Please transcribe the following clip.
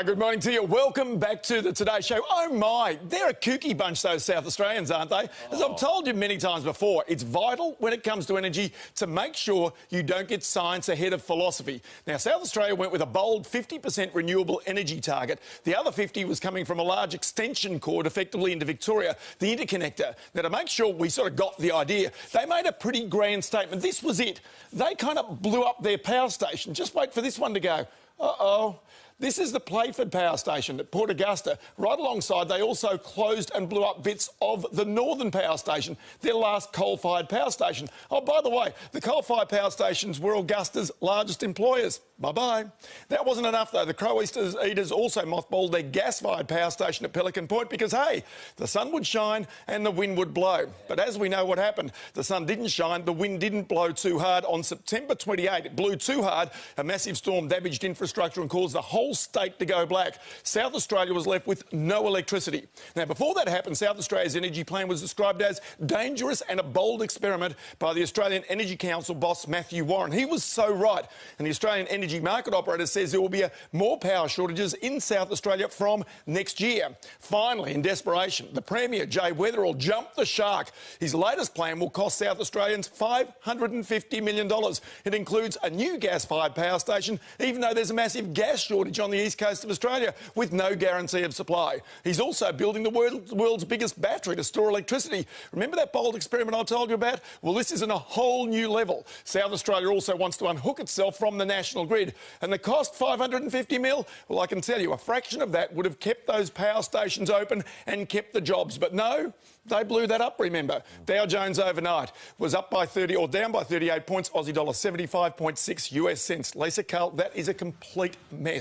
Good morning to you. Welcome back to the Today Show. Oh my, they're a kooky bunch, those South Australians, aren't they? As I've told you many times before, it's vital when it comes to energy to make sure you don't get science ahead of philosophy. Now, South Australia went with a bold 50% renewable energy target. The other 50 was coming from a large extension cord effectively into Victoria, the interconnector. Now, to make sure we sort of got the idea, they made a pretty grand statement. This was it. They kind of blew up their power station. Just wait for this one to go. Uh-oh. This is the Playford Power Station at Port Augusta. Right alongside, they also closed and blew up bits of the Northern Power Station, their last coal-fired power station. Oh, by the way, the coal-fired power stations were Augusta's largest employers. Bye-bye. That wasn't enough, though. The Crow Eaters also mothballed their gas-fired power station at Pelican Point because, hey, the sun would shine and the wind would blow. But as we know what happened, the sun didn't shine, the wind didn't blow too hard. On September 28, it blew too hard, a massive storm damaged infrastructure and caused the whole state to go black. South Australia was left with no electricity. Now, before that happened, South Australia's energy plan was described as dangerous and a bold experiment by the Australian Energy Council boss Matthew Warren. He was so right. And the Australian Energy Market Operator says there will be more power shortages in South Australia from next year. Finally, in desperation, the Premier, Jay Weatherill, jumped the shark. His latest plan will cost South Australians $550 million. It includes a new gas-fired power station, even though there's a massive gas shortage on the east coast of Australia with no guarantee of supply. He's also building the world's biggest battery to store electricity. Remember that bold experiment I told you about? Well, this is on a whole new level. South Australia also wants to unhook itself from the national grid. And the cost, $550 million? Well, I can tell you, a fraction of that would have kept those power stations open and kept the jobs. But no, they blew that up, remember. Dow Jones overnight was up by 30 or down by 38 points, Aussie dollar 75.6 US cents. Lisa Carl, that is a complete mess.